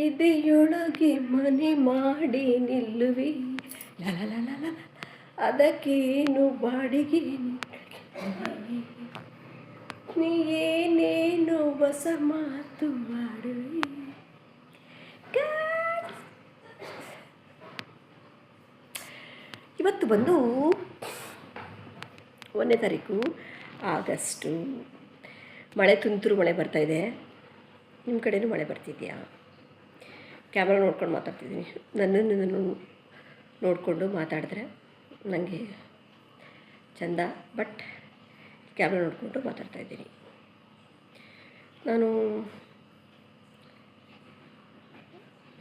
ಎದೆಯೊಳಗೆ ಮನೆ ಮಾಡಿ ನಿಲ್ಲುವೆ ಲಲಲಲ ಅದಕ್ಕೇನು ಬಾಡಿಗೆ ನೀ ಏನೇನು ಹೊಸ ಮಾತು ಮಾಡುವೆ. ಇವತ್ತು ಬಂದು 1ನೇ ತಾರೀಕು ಆಗಸ್ಟು. ಮಳೆ ತುಂತುರು ಮಳೆ ಬರ್ತಾಯಿದೆ. ನಿಮ್ಮ ಕಡೆಯೂ ಮಳೆ ಬರ್ತಿದೆಯಾ? ಕ್ಯಾಮ್ರಾ ನೋಡ್ಕೊಂಡು ಮಾತಾಡ್ತಿದ್ದೀನಿ. ನನ್ನನ್ನು ನೋಡಿಕೊಂಡು ಮಾತಾಡಿದ್ರೆ ನನಗೆ ಚಂದ, ಬಟ್ ಕ್ಯಾಮ್ರಾ ನೋಡಿಕೊಂಡು ಮಾತಾಡ್ತಾಯಿದ್ದೀನಿ. ನಾನು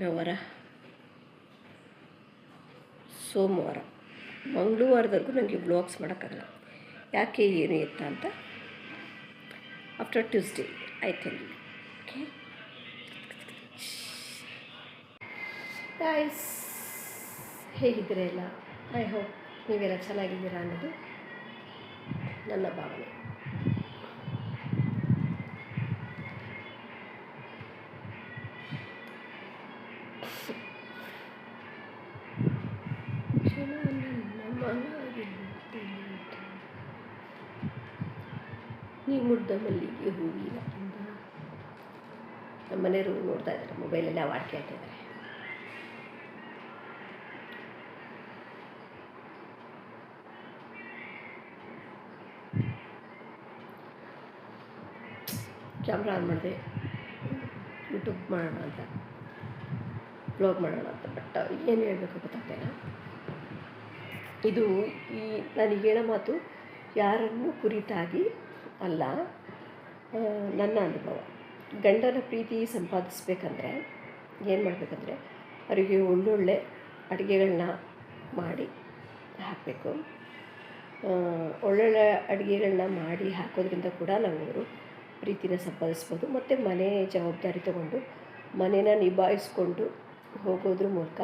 ಯಾವಾರ ಸೋಮವಾರ ಮಂಗಳವಾರದವರೆಗೂ ನನಗೆ ವ್ಲಾಗ್ಸ್ ಮಾಡೋಕ್ಕಾಗಲ್ಲ. ಯಾಕೆ ಏನು ಎತ್ತ ಅಂತ after Tuesday I tell you. Okay guys, ಹೇಗಿದ್ದೀರ ಎಲ್ಲ? ಐ ಹೋಪ್ ನೀವೆಲ್ಲ ಚೆನ್ನಾಗಿದ್ದೀರಾ ಅನ್ನೋದು ನನ್ನ ಭಾವನೆ. ನೀ ಮುಡ್ದ ಮಲ್ಲಿಗೆ ಹೂವಿನ ಅಂದ. ನಮ್ಮ ಮನೆಯವರು ನೋಡ್ತಾ ಇದ್ದಾರೆ, ಮೊಬೈಲಲ್ಲಿ ಅವಾರ್ಡ್ ಕೇಳ್ತಾ ಇದ್ದಾರೆ. ಕ್ಯಾಮ್ರಾ ಆನ್ ಮಾಡಿದೆ, ಯೂಟ್ಯೂಬ್ ಮಾಡೋಣ ಅಂತ, ಬ್ಲಾಗ್ ಮಾಡೋಣ ಅಂತ. ಬಟ್ ಏನು ಹೇಳಬೇಕು ಗೊತ್ತಾಗ್ತಾಯಿಲ್ಲ. ಇದು ನನಗೆ ಹೇಳೋ ಮಾತು ಯಾರನ್ನು ಕುರಿತಾಗಿ ಅಲ್ಲ, ನನ್ನ ಅನುಭವ. ಗಂಡನ ಪ್ರೀತಿ ಸಂಪಾದಿಸ್ಬೇಕಂದ್ರೆ ಏನು ಮಾಡಬೇಕಂದ್ರೆ ಅವರಿಗೆ ಒಳ್ಳೊಳ್ಳೆ ಅಡುಗೆಗಳನ್ನ ಮಾಡಿ ಹಾಕಬೇಕು. ಒಳ್ಳೊಳ್ಳೆ ಅಡುಗೆಗಳನ್ನ ಮಾಡಿ ಹಾಕೋದ್ರಿಂದ ಕೂಡ ನಾವು ಅವರು ಪ್ರೀತಿನ ಸಂಪಾದಿಸ್ಬೋದು. ಮತ್ತು ಮನೆ ಜವಾಬ್ದಾರಿ ತಗೊಂಡು ಮನೇನ ನಿಭಾಯಿಸ್ಕೊಂಡು ಹೋಗೋದ್ರ ಮೂಲಕ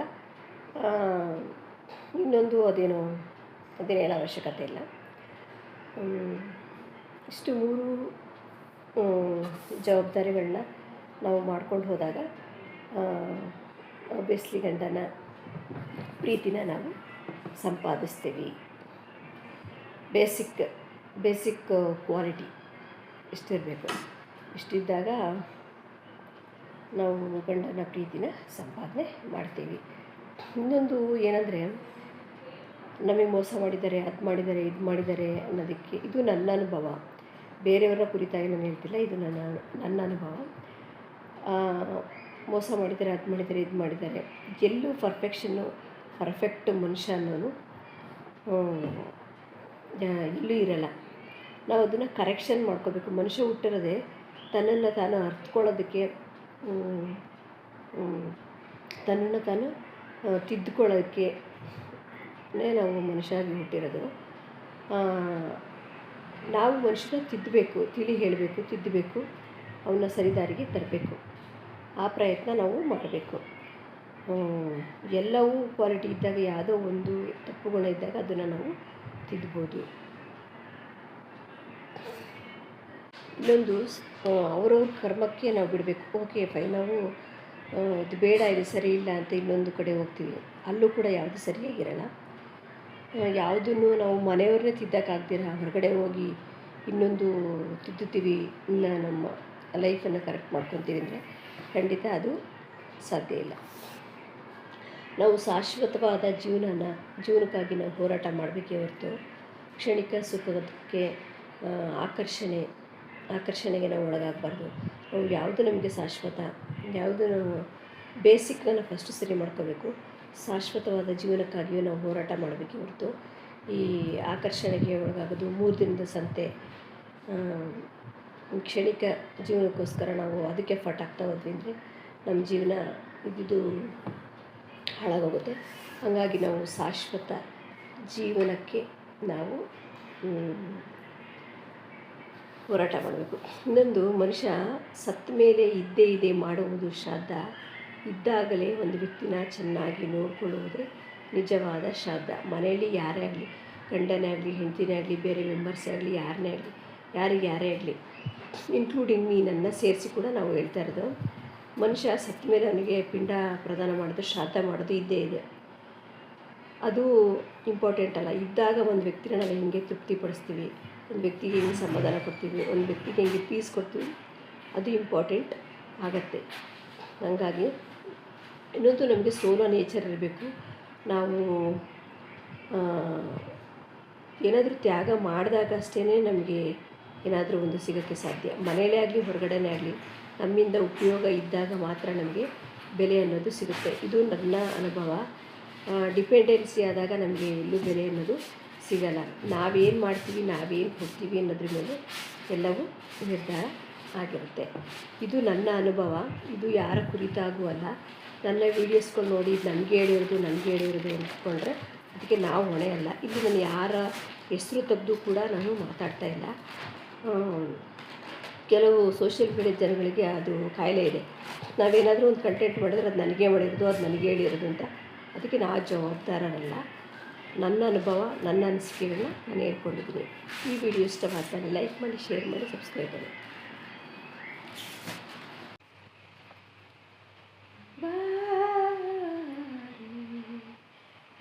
ಇನ್ನೊಂದು ಅದೇನೋ ಹೇಳೋ ಅವಶ್ಯಕತೆ ಇಲ್ಲ. ಇಷ್ಟು 3 ಜವಾಬ್ದಾರಿಗಳನ್ನ ನಾವು ಮಾಡ್ಕೊಂಡು ಹೋದಾಗ ಆಬ್ವಿಯಸ್ಲಿ ಗಂಡನ ಪ್ರೀತಿನ ನಾವು ಸಂಪಾದಿಸ್ತೀವಿ. Basic quality ಇಷ್ಟಿರಬೇಕು. ಇಷ್ಟಿದ್ದಾಗ ನಾವು ಗಂಡನ ಪ್ರೀತಿನ ಸಂಪಾದನೆ ಮಾಡ್ತೀವಿ. ಇನ್ನೊಂದು ಏನಂದರೆ, ನಮಗೆ ಮೋಸ ಮಾಡಿದ್ದಾರೆ, ಅದು ಮಾಡಿದ್ದಾರೆ, ಇದು ಮಾಡಿದ್ದಾರೆ ಅನ್ನೋದಕ್ಕೆ ಇದು ನನ್ನ ಅನುಭವ. ಬೇರೆಯವರ ಕುರಿತಾಗಿ ನಾನು ಹೇಳ್ತಿಲ್ಲ, ಇದು ನನ್ನ ಅನುಭವ. ಮೋಸ ಮಾಡಿದ್ದಾರೆ, ಅದು ಮಾಡಿದ್ದಾರೆ, ಇದು ಮಾಡಿದ್ದಾರೆ, ಎಲ್ಲೂ ಪರ್ಫೆಕ್ಟ್ ಮನುಷ್ಯ ಅನ್ನೋನು ಇಲ್ಲೂ ಇರಲ್ಲ. ನಾವು ಅದನ್ನು ಕರೆಕ್ಷನ್ ಮಾಡ್ಕೋಬೇಕು. ಮನುಷ್ಯ ಹುಟ್ಟಿರೋದೇ ತನ್ನನ್ನು ತಾನು ಅರ್ಥಕೊಳ್ಳೋದಕ್ಕೆ, ತನ್ನನ್ನು ತಾನು ತಿದ್ದುಕೊಳ್ಳೋಕ್ಕೆ ನಾವು ಮನುಷ್ಯರಾಗಿ ಹುಟ್ಟಿರೋದು. ನಾವು ಮನುಷ್ಯನ ತಿದ್ದಬೇಕು, ಹೇಳಬೇಕು, ತಿದ್ದಬೇಕು, ಅವನ್ನ ಸರಿದಾರಿಗೆ ತರಬೇಕು. ಆ ಪ್ರಯತ್ನ ನಾವು ಮಾಡಬೇಕು. ಎಲ್ಲವೂ ಕ್ವಾಲಿಟಿ ಇದ್ದಾಗ ಯಾವುದೋ ಒಂದು ತಪ್ಪು ಗುಣ ಇದ್ದಾಗ ಅದನ್ನು ನಾವು ತಿದ್ಬೋದು. ಇನ್ನೊಂದು, ಅವ್ರವ್ರ ಕರ್ಮಕ್ಕೆ ನಾವು ಬಿಡಬೇಕು. ಓಕೆ ಫೈನ್, ನಾವು ಇದು ಬೇಡ, ಇದು ಸರಿ ಇಲ್ಲ ಅಂತ ಇನ್ನೊಂದು ಕಡೆ ಹೋಗ್ತೀವಿ, ಅಲ್ಲೂ ಕೂಡ ಯಾವುದು ಸರಿಯಾಗಿರಲ್ಲ. ಯಾವುದನ್ನು ನಾವು ಮನೆಯವ್ರನ್ನೇ ತಿದ್ದಕ್ಕಾಗ್ದಿರ ಹೊರಗಡೆ ಹೋಗಿ ಇನ್ನೊಂದು ತಿದ್ದುತ್ತೀವಿ, ಇನ್ನು ನಮ್ಮ ಲೈಫನ್ನು ಕರೆಕ್ಟ್ ಮಾಡ್ಕೊತೀವಿ ಅಂದರೆ ಖಂಡಿತ ಅದು ಸಾಧ್ಯ ಇಲ್ಲ. ನಾವು ಶಾಶ್ವತವಾದ ಜೀವನಕ್ಕಾಗಿ ನಾವು ಹೋರಾಟ ಮಾಡಬೇಕೇ ಹೊರತು ಕ್ಷಣಿಕ ಸುಖಕ್ಕೆ ಆಕರ್ಷಣೆಗೆ ನಾವು ಒಳಗಾಗಬಾರ್ದು. ನಾವು ಯಾವುದು ನಮಗೆ ಶಾಶ್ವತ, ಯಾವುದು ನಾವು ಬೇಸಿಕ್ನ ಫಸ್ಟು ಸರಿ ಮಾಡ್ಕೋಬೇಕು. ಶಾಶ್ವತವಾದ ಜೀವನಕ್ಕಾಗಿಯೂ ನಾವು ಹೋರಾಟ ಮಾಡಬೇಕೇ ಹೊರತು ಈ ಆಕರ್ಷಣೆಗೆ ಒಳಗಾಗೋದು, 3 ದಿನದ ಸಂತೆ, ಕ್ಷಣಿಕ ಜೀವನಕ್ಕೋಸ್ಕರ ನಾವು ಅದಕ್ಕೆ ಆಗ್ತಾ ಹೋದ್ವಿ ಅಂದರೆ ನಮ್ಮ ಜೀವನ ಇದ್ದಿದ್ದು ಹಾಳಾಗೋಗುತ್ತೆ. ಹಾಗಾಗಿ ನಾವು ಶಾಶ್ವತ ಜೀವನಕ್ಕೆ ನಾವು ಹೋರಾಟ ಮಾಡಬೇಕು. ಇನ್ನೊಂದು, ಮನುಷ್ಯ ಸತ್ತ ಮೇಲೆ ಇದ್ದೇ ಇದೆ ಮಾಡುವುದು ಶ್ರಾದ್ದ. ಇದ್ದಾಗಲೇ ಒಂದು ವ್ಯಕ್ತಿನ ಚೆನ್ನಾಗಿ ನೋಡಿಕೊಳ್ಳುವುದೇ ನಿಜವಾದ ಶ್ರಾದ್ದ. ಮನೆಯಲ್ಲಿ ಯಾರೇ ಆಗಲಿ, ಗಂಡನೇ ಆಗಲಿ, ಹೆಂಡತಿನೇ ಆಗಲಿ, ಬೇರೆ ಮೆಂಬರ್ಸೇ ಆಗಲಿ, ಯಾರೇ ಆಗಲಿ, ಯಾರೇ ಆಗಲಿ, ಇನ್ಕ್ಲೂಡಿಂಗ್ ಮೀ, ನನ್ನ ಸೇರಿಸಿ ಕೂಡ ನಾವು ಹೇಳ್ತಾ ಇರೋದು. ಮನುಷ್ಯ ಸತ್ತ ಮೇಲೆ ಅವನಿಗೆ ಪಿಂಡ ಪ್ರದಾನ ಮಾಡೋದು, ಶ್ರಾದ್ದ ಮಾಡೋದು ಇದ್ದೇ ಇದೆ. ಅದು ಇಂಪಾರ್ಟೆಂಟ್ ಅಲ್ಲ. ಇದ್ದಾಗ ಒಂದು ವ್ಯಕ್ತಿನ ನಾವು ಹೆಂಗೆ ತೃಪ್ತಿಪಡಿಸ್ತೀವಿ, ಒಂದು ವ್ಯಕ್ತಿಗೆ ಹೆಂಗೆ ಸಮಾಧಾನ ಕೊಡ್ತೀವಿ, ಒಂದು ವ್ಯಕ್ತಿಗೆ ಹೆಂಗೆ ಪೀಸ್ ಕೊಡ್ತೀವಿ, ಅದು ಇಂಪಾರ್ಟೆಂಟ್ ಆಗತ್ತೆ. ಹಾಗಾಗಿ ಇನ್ನೊಂದು ನಮಗೆ ಸೋಲೋ ನೇಚರ್ ಇರಬೇಕು. ನಾವು ಏನಾದರೂ ತ್ಯಾಗ ಮಾಡಿದಾಗ ಅಷ್ಟೇ ನಮಗೆ ಏನಾದರೂ ಒಂದು ಸಿಗೋಕ್ಕೆ ಸಾಧ್ಯ. ಮನೆಯಲ್ಲೇ ಆಗಲಿ ಹೊರಗಡೆನೇ ಆಗಲಿ ನಮ್ಮಿಂದ ಉಪಯೋಗ ಇದ್ದಾಗ ಮಾತ್ರ ನಮಗೆ ಬೆಲೆ ಅನ್ನೋದು ಸಿಗುತ್ತೆ. ಇದು ನನ್ನ ಅನುಭವ. ಡಿಪೆಂಡೆನ್ಸಿ ಆದಾಗ ನಮಗೆ ಎಲ್ಲೂ ಬೆಲೆ ಅನ್ನೋದು ಸಿಗಲ್ಲ. ನಾವೇನು ಮಾಡ್ತೀವಿ, ನಾವೇನು ಕೊಡ್ತೀವಿ ಅನ್ನೋದ್ರ ಮೇಲೆ ಎಲ್ಲವೂ ನಿರ್ಧಾರ ಆಗಿರುತ್ತೆ. ಇದು ನನ್ನ ಅನುಭವ. ಇದು ಯಾರ ಕುರಿತಾಗೂ ಅಲ್ಲ. ನನ್ನ ವೀಡಿಯೋಸ್ಗಳು ನೋಡಿ ನನಗೆ ಹೇಳಿರೋದು ಅಂದ್ಕೊಂಡ್ರೆ ಅದಕ್ಕೆ ನಾವು ಹೊಣೆ ಅಲ್ಲ. ಇಲ್ಲಿ ನಾನು ಯಾರ ಹೆಸರು ತೆಗೆದು ಕೂಡ ನಾನು ಮಾತಾಡ್ತಾ ಇಲ್ಲ. ಕೆಲವು ಸೋಷಿಯಲ್ ಮೀಡಿಯಾ ಜನಗಳಿಗೆ ಅದು ಕಾಯಿಲೆ ಇದೆ. ನಾವೇನಾದರೂ ಒಂದು ಕಂಟೆಂಟ್ ಮಾಡಿದ್ರೆ ಅದು ನನಗೆ ಮಾಡಿರೋದು, ಅದು ನನಗೆ ಹೇಳಿರೋದು ಅಂತ. ಅದಕ್ಕೆ ನಾ ಜವಾಬ್ದಾರರಲ್ಲ. ನನ್ನ ಅನುಭವ, ನನ್ನ ಅನಿಸಿಕೆಗಳನ್ನ ನಾನು ಹೇಳ್ಕೊಂಡಿದ್ದೀನಿ. ಈ ವಿಡಿಯೋ ಇಷ್ಟವಾಗ್ತಾನೆ ಲೈಕ್ ಮಾಡಿ, ಶೇರ್ ಮಾಡಿ, ಸಬ್ಸ್ಕ್ರೈಬ್ ಮಾಡಿ.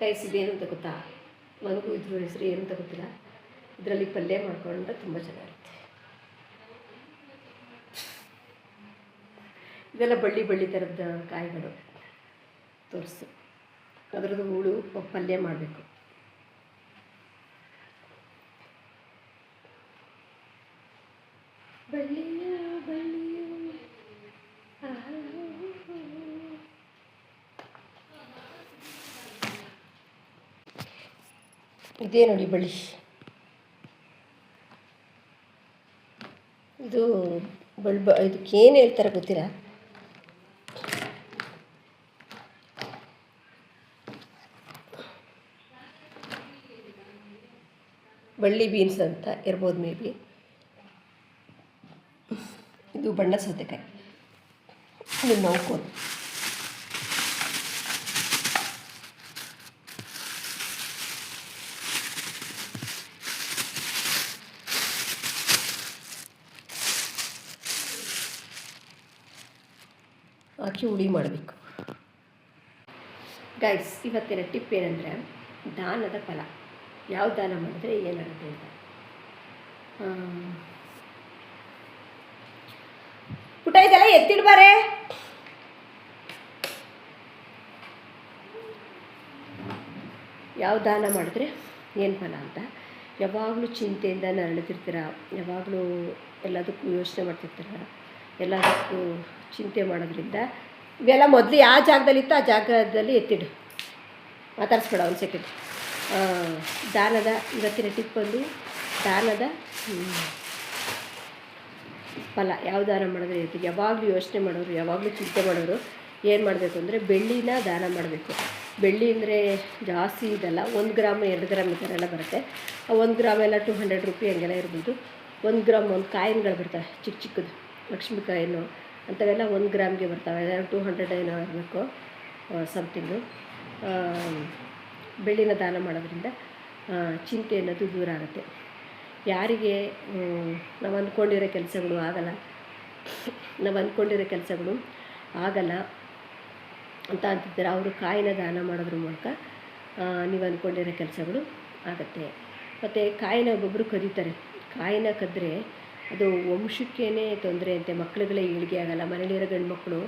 ಗೈಸ್, ಇದೇನು ಅಂತ ಗೊತ್ತಾ? ನನಗೂ ಇದ್ರ ಹೆಸರು ಏನು ಅಂತ ಗೊತ್ತಿಲ್ಲ. ಇದರಲ್ಲಿ ಪಲ್ಯ ಮಾಡ್ಕೊಂಡ್ರೆ ತುಂಬ ಚೆನ್ನಾಗಿರುತ್ತೆ. ಇದೆಲ್ಲ ಬಳ್ಳಿ ಥರದ ಕಾಯಿಗಳು ತೋರಿಸು. ಅದರದ್ದು ಹೂಳು ಪಲ್ಯ ಮಾಡಬೇಕು. ಇದೇ ನೋಡಿ ಬಳ್ಳಿ. ಇದು ಇದಕ್ಕೇನು ಹೇಳ್ತಾರೆ ಗೊತ್ತಿಲ್ಲ. ಬಳ್ಳಿ ಬೀನ್ಸ್ ಅಂತ ಇರ್ಬೋದು ಮೇ ಬಿ. ಇದು ಬಣ್ಣ ಸೌತೆಕಾಯಿ. ಇದು ನೌಕೋಲು. ಹಾಕಿ ಹುಳಿ ಮಾಡಬೇಕು. ಗೈಸ್, ಇವತ್ತಿನ ಟಿಪ್ ಏನಂದರೆ ದಾನದ ಫಲ. ಯಾವ ದಾನ ಮಾಡಿದ್ರೆ ಏನಾಗುತ್ತೆ ಅಂತ. ಪುಟ ಇದೆಲ್ಲ ಎತ್ತಿಡ್ಬಾರೆ. ಯಾವ ದಾನ ಮಾಡಿದ್ರೆ ಏನು ಫಲ ಅಂತ ಯಾವಾಗಲೂ ಚಿಂತೆಯಿಂದ ನರಳುತ್ತಿರ್ತೀರ, ಯಾವಾಗಲೂ ಎಲ್ಲದಕ್ಕೂ ಯೋಚನೆ ಮಾಡ್ತಿರ್ತೀರ. ಎಲ್ಲದಕ್ಕೂ ಚಿಂತೆ ಮಾಡೋದ್ರಿಂದ ಇವೆಲ್ಲ ಮೊದಲು ಯಾವ ಜಾಗದಲ್ಲಿತ್ತು ಆ ಜಾಗದಲ್ಲಿ ಎತ್ತಿಡು. ಮಾತಾಡಿಸ್ಬೇಡ ಒಂದು ಸೆಕೆಂಡ್. ದಾನದ ಇವತ್ತಿನ ಟಿಪ್ ಬಂದು ದಾನದ ಫಲ. ಯಾವ ದಾನ ಮಾಡಿದ್ರೆ ಇರ್ತೀವಿ. ಯಾವಾಗಲೂ ಯೋಚನೆ ಮಾಡೋರು, ಯಾವಾಗಲೂ ಚಿಂತೆ ಮಾಡೋರು ಏನು ಮಾಡಬೇಕು ಅಂದರೆ ಬೆಳ್ಳಿನ ದಾನ ಮಾಡಬೇಕು. ಬೆಳ್ಳಿ ಅಂದರೆ ಜಾಸ್ತಿ ಇದಲ್ಲ, 1 ಗ್ರಾಮ್ 2 ಗ್ರಾಮ್ ಈ ಥರ ಎಲ್ಲ ಬರುತ್ತೆ. ಆ 1 ಗ್ರಾಮ್ ಎಲ್ಲ 200 ರೂಪಾಯಿ ಹಂಗೆಲ್ಲ ಇರ್ಬೋದು. 1 ಗ್ರಾಮ್ ಒಂದು ಕಾಯಿನ್ಗಳು ಬರ್ತವೆ, ಚಿಕ್ಕದು ಲಕ್ಷ್ಮಿ ಕಾಯಿನು ಅಂಥವೆಲ್ಲ 1 ಗ್ರಾಮ್ಗೆ ಬರ್ತವೆ. 200 ಏನೋ ಇರಬೇಕು ಸಮಥಿಂಗು. ಬೆಳ್ಳಿನ ದಾನ ಮಾಡೋದ್ರಿಂದ ಚಿಂತೆ ಅನ್ನೋದು ದೂರ ಆಗುತ್ತೆ. ಯಾರಿಗೆ ನಾವು ಅಂದ್ಕೊಂಡಿರೋ ಕೆಲಸಗಳು ಆಗಲ್ಲ ಅಂತ ಅಂತಿದ್ದಾರೆ, ಅವರು ಕಾಯಿನ ದಾನ ಮಾಡೋದ್ರ ಮೂಲಕ ನೀವು ಅಂದ್ಕೊಂಡಿರೋ ಕೆಲಸಗಳು ಆಗುತ್ತೆ. ಮತ್ತು ಕಾಯಿನ ಒಬ್ಬೊಬ್ಬರು ಕದೀತಾರೆ. ಕಾಯಿನ ಕದ್ದರೆ ಅದು ವಂಶಕ್ಕೇ ತೊಂದರೆ ಅಂತೆ. ಮಕ್ಕಳುಗಳೇ ಏಳಿಗೆ ಆಗಲ್ಲ, ಮನೇಲಿರೋ ಗಂಡು ಮಕ್ಕಳು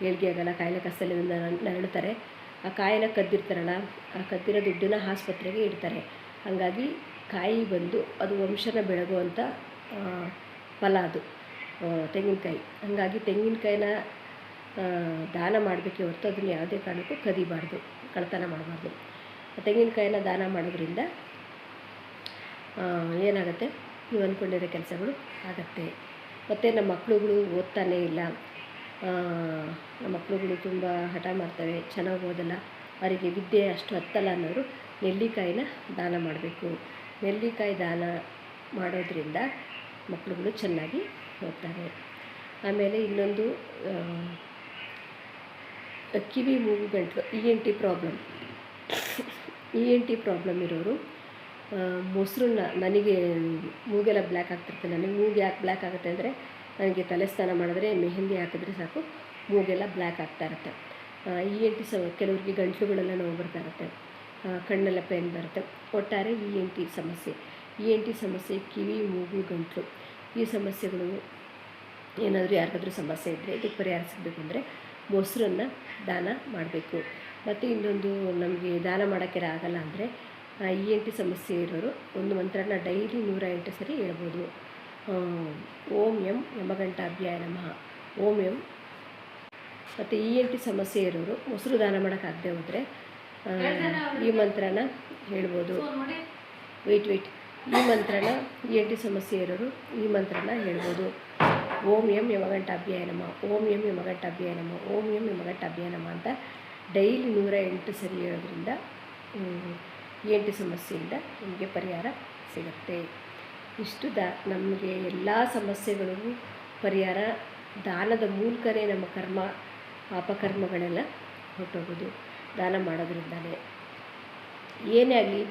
ಏಳಿಗೆ ಆಗಲ್ಲ, ಕಾಯಿಲೆ ಕಷ್ಟದಲ್ಲಿ ನರಳುತ್ತಾರೆ. ಆ ಕಾಯಿನ ಕದ್ದಿರ್ತಾರಲ್ಲ, ಆ ಕದ್ದಿರೋ ದುಡ್ಡನ್ನ ಆಸ್ಪತ್ರೆಗೆ ಇಡ್ತಾರೆ. ಹಾಗಾಗಿ ಕಾಯಿ ಬಂದು ಅದು ವಂಶನ ಬೆಳಗುವಂಥ ಫಲ ಅದು ತೆಂಗಿನಕಾಯಿ. ಹಾಗಾಗಿ ತೆಂಗಿನಕಾಯಿನ ದಾನ ಮಾಡಬೇಕೇ ಹೊರತು ಅದನ್ನು ಯಾವುದೇ ಕಾರಣಕ್ಕೂ ಕದಿಬಾರ್ದು, ಕಳ್ಳತನ ಮಾಡಬಾರ್ದು. ತೆಂಗಿನಕಾಯಿನ ದಾನ ಮಾಡೋದ್ರಿಂದ ಏನಾಗುತ್ತೆ, ನೀವು ಅಂದ್ಕೊಂಡಿರೋ ಕೆಲಸಗಳು ಆಗುತ್ತೆ. ಮತ್ತು ನಮ್ಮ ಮಕ್ಕಳುಗಳು ಓದ್ತಾನೇ ಇಲ್ಲ, ನಮ್ಮ ಮಕ್ಕಳುಗಳು ತುಂಬ ಹಠ ಮಾಡ್ತವೆ, ಚೆನ್ನಾಗಿ ಓದಲ್ಲ, ಅವರಿಗೆ ವಿದ್ಯೆ ಅಷ್ಟು ಹತ್ತಲ್ಲ ಅನ್ನೋರು ನೆಲ್ಲಿಕಾಯಿನ ದಾನ ಮಾಡಬೇಕು. ನೆಲ್ಲಿಕಾಯಿ ದಾನ ಮಾಡೋದ್ರಿಂದ ಮಕ್ಕಳುಗಳು ಚೆನ್ನಾಗಿ ಓದ್ತಾರೆ. ಆಮೇಲೆ ಇನ್ನೊಂದು ಕಿವಿ ಮೂಗು ಗಂಟಲು ENT ಪ್ರಾಬ್ಲಮ್ ಇರೋರು ಮೊಸರನ್ನ, ನನಗೆ ಮೂಗೆಲ್ಲ ಬ್ಲ್ಯಾಕ್ ಆಗ್ತಿರ್ತದೆ. ನನಗೆ ಮೂಗು ಯಾಕೆ ಬ್ಲ್ಯಾಕ್ ಆಗುತ್ತೆ ಅಂದರೆ ನನಗೆ ತಲೆ ಸ್ನಾನ ಮಾಡಿದ್ರೆ ಮೆಹಂದಿ ಹಾಕಿದ್ರೆ ಸಾಕು ಮೂಗೆಲ್ಲ ಬ್ಲ್ಯಾಕ್ ಆಗ್ತಾ ಇರುತ್ತೆ. ಇ ಎನ್ ಟಿ ಕೆಲವ್ರಿಗೆ ಗಂಟಲುಗಳೆಲ್ಲ ನೋವು ಬರ್ತಾ ಇರುತ್ತೆ, ಕಣ್ಣೆಲ್ಲ ಪೇನ್ ಬರುತ್ತೆ. ಒಟ್ಟಾರೆ ಇ ಎನ್ ಟಿ ಸಮಸ್ಯೆ, ಇ ಎನ್ ಟಿ ಸಮಸ್ಯೆ, ಕಿವಿ, ಮೂಗು, ಗಂಟಲು, ಈ ಸಮಸ್ಯೆಗಳು ಏನಾದರೂ ಯಾರಿಗಾದ್ರೂ ಸಮಸ್ಯೆ ಇದ್ದರೆ ಇದಕ್ಕೆ ಪರಿಹಾರ ಸಿಗಬೇಕು ಅಂದರೆ ಮೊಸರನ್ನು ದಾನ ಮಾಡಬೇಕು. ಮತ್ತು ಇನ್ನೊಂದು, ನಮಗೆ ದಾನ ಮಾಡೋಕ್ಕೆ ಆಗಲ್ಲ ಅಂದರೆ ಇ ಎನ್ ಟಿ ಸಮಸ್ಯೆ ಇರೋರು ಒಂದು ಮಂತ್ರನ ಡೈಲಿ 108 ಸರಿ ಹೇಳ್ಬೋದು. ಓಂ ಎಂ ಯಮಗಂಟಾಭ್ಯಾಯ ನಮಃ, ಓಂ ಎಂ. ಮತ್ತು ಇ ಎನ್ ಟಿ ಸಮಸ್ಯೆ ಇರೋರು ಮೊಸರು ದಾನ ಮಾಡೋಕ್ಕಾಗದೆ ಹೋದರೆ ಈ ಮಂತ್ರನ ಹೇಳ್ಬೋದು. ವೆಯ್ಟ್ ಈ ಮಂತ್ರನ, ಇ ಎನ್ ಟಿ ಸಮಸ್ಯೆ ಇರೋರು ಈ ಮಂತ್ರನ ಹೇಳ್ಬೋದು. ಓಂ ಎಂ ಯಮಗಂಟಾಭ್ಯಾಯ ನಮಃ, ಓಂ ಎಂ ಯಮಗಂಟಾಭ್ಯಾಯ ನಮಃ, ಓಂ ಎಂ ಯಮಗಂಟಾಭ್ಯಾಯ ನಮಃ ಅಂತ ಡೈಲಿ 108 ಸರಿ ಹೇಳೋದ್ರಿಂದ ಇ ಎನ್ ಟಿ ಸಮಸ್ಯೆಯಿಂದ ನಿಮಗೆ ಪರಿಹಾರ ಸಿಗುತ್ತೆ. ಇಷ್ಟು ನಮಗೆ ಎಲ್ಲ ಸಮಸ್ಯೆಗಳಿಗೂ ಪರಿಹಾರ ದಾನದ ಮೂಲಕವೇ ನಮ್ಮ ಕರ್ಮ ಪಾಪಕರ್ಮಗಳೆಲ್ಲ ಹೊರಟೋಗೋದು ದಾನ ಮಾಡೋದ್ರಿಂದಲೇ. ಏನೇ ಆಗಲಿ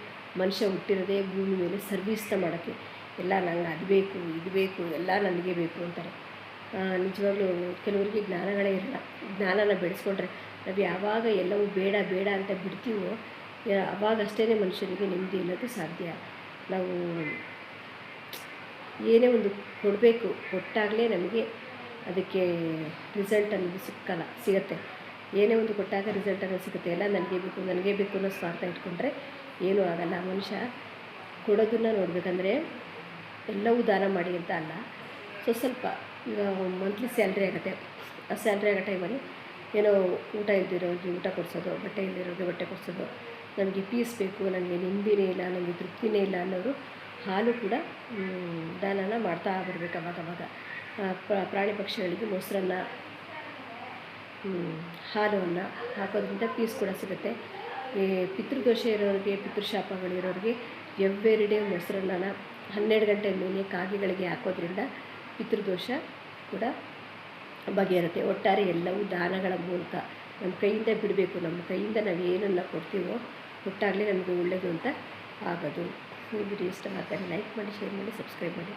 ಮನುಷ್ಯ ಹುಟ್ಟಿರೋದೇ ಭೂಮಿ ಮೇಲೆ ಸರ್ವಿಸ್ನ ಮಾಡೋಕ್ಕೆ. ಎಲ್ಲ ನಂಗೆ ಅದು ಬೇಕು ಇದು ಬೇಕು ಎಲ್ಲ ನನಗೆ ಬೇಕು ಅಂತಾರೆ. ನಿಜವಾಗ್ಲೂ ಕೆಲವರಿಗೆ ಜ್ಞಾನಗಳೇ ಇರಲ್ಲ. ಜ್ಞಾನನ ಬೆಳೆಸ್ಕೊಂಡ್ರೆ ನಾವು ಯಾವಾಗ ಎಲ್ಲವೂ ಬೇಡ ಬೇಡ ಅಂತ ಬಿಡ್ತೀವೋ ಅವಾಗಷ್ಟೇ ಮನುಷ್ಯನಿಗೆ ನೆಮ್ಮದಿ ಅನ್ನೋದು ಸಾಧ್ಯ. ನಾವು ಏನೇ ಒಂದು ಕೊಡಬೇಕು, ಕೊಟ್ಟಾಗಲೇ ನಮಗೆ ಅದಕ್ಕೆ ರಿಸಲ್ಟ್ ಅನ್ನೋದು ಸಿಗುತ್ತೆ. ಏನೇ ಒಂದು ಕೊಟ್ಟಾಗ ರಿಸಲ್ಟ್ ಅನ್ನೋದು ಸಿಗುತ್ತೆ. ಎಲ್ಲ ನನಗೆ ಬೇಕು ಅನ್ನೋ ಸ್ವಾರ್ಥ ಇಟ್ಕೊಂಡ್ರೆ ಏನೂ ಆಗಲ್ಲ. ಮನುಷ್ಯ ಕೊಡೋದನ್ನು ನೋಡಬೇಕಂದ್ರೆ ಎಲ್ಲವೂ ದಾನ ಮಾಡಿ ಅಂತ ಅಲ್ಲ, ಸ್ವಲ್ಪ ಈಗ ಮಂತ್ಲಿ ಸ್ಯಾಲ್ರಿ ಆಗುತ್ತೆ. ಆ ಸ್ಯಾಲ್ರಿ ಆಗೋ ಟೈಮಲ್ಲಿ ಏನೋ ಊಟ ಇಲ್ದಿರೋರಿಗೆ ಊಟ ಕೊಡಿಸೋದು, ಬಟ್ಟೆ ಇಲ್ದಿರೋರಿಗೆ ಬಟ್ಟೆ ಕೊಡಿಸೋದು, ನನಗೆ ಪೀಸ್ ಬೇಕು, ನನಗೆ ನೆಮ್ಮದಿನೇ ಇಲ್ಲ, ನನಗೆ ತೃಪ್ತಿನೇ ಇಲ್ಲ ಅನ್ನೋರು ಹಾಲು ಕೂಡ ದಾನನ ಮಾಡ್ತಾ ಬರಬೇಕು. ಅವಾಗವಾಗ ಪ್ರಾಣಿ ಪಕ್ಷಿಗಳಿಗೆ ಮೊಸರನ್ನು ಹಾಲನ್ನು ಹಾಕೋದ್ರಿಂದ ಪೀಸ್ ಕೂಡ ಸಿಗುತ್ತೆ. ಈ ಪಿತೃದೋಷ ಇರೋರಿಗೆ, ಪಿತೃಶಾಪಗಳಿರೋರಿಗೆ ಎವ್ರಿ ಮೊಸರನ್ನ 12 ಗಂಟೆ ಮೇಲೆ ಕಾಗೆಗಳಿಗೆ ಹಾಕೋದ್ರಿಂದ ಪಿತೃದೋಷ ಕೂಡ ಬಗೆಹರುತ್ತೆ. ಒಟ್ಟಾರೆ ಎಲ್ಲವೂ ದಾನಗಳ ಮೂಲಕ ನಮ್ಮ ಕೈಯಿಂದ ಬಿಡಬೇಕು. ನಮ್ಮ ಕೈಯಿಂದ ನಾವು ಏನನ್ನು ಕೊಡ್ತೀವೋ ಕೊಟ್ಟಾಗಲೇ ನಮಗೆ ಒಳ್ಳೆಯದು ಅಂತ ಆಗೋದು. ಈ ವಿಡಿಯೋ ಇಷ್ಟ ಆಗ್ತಾರೆ ಲೈಕ್ ಮಾಡಿ, ಶೇರ್ ಮಾಡಿ, ಸಬ್ಸ್ಕ್ರೈಬ್ ಮಾಡಿ.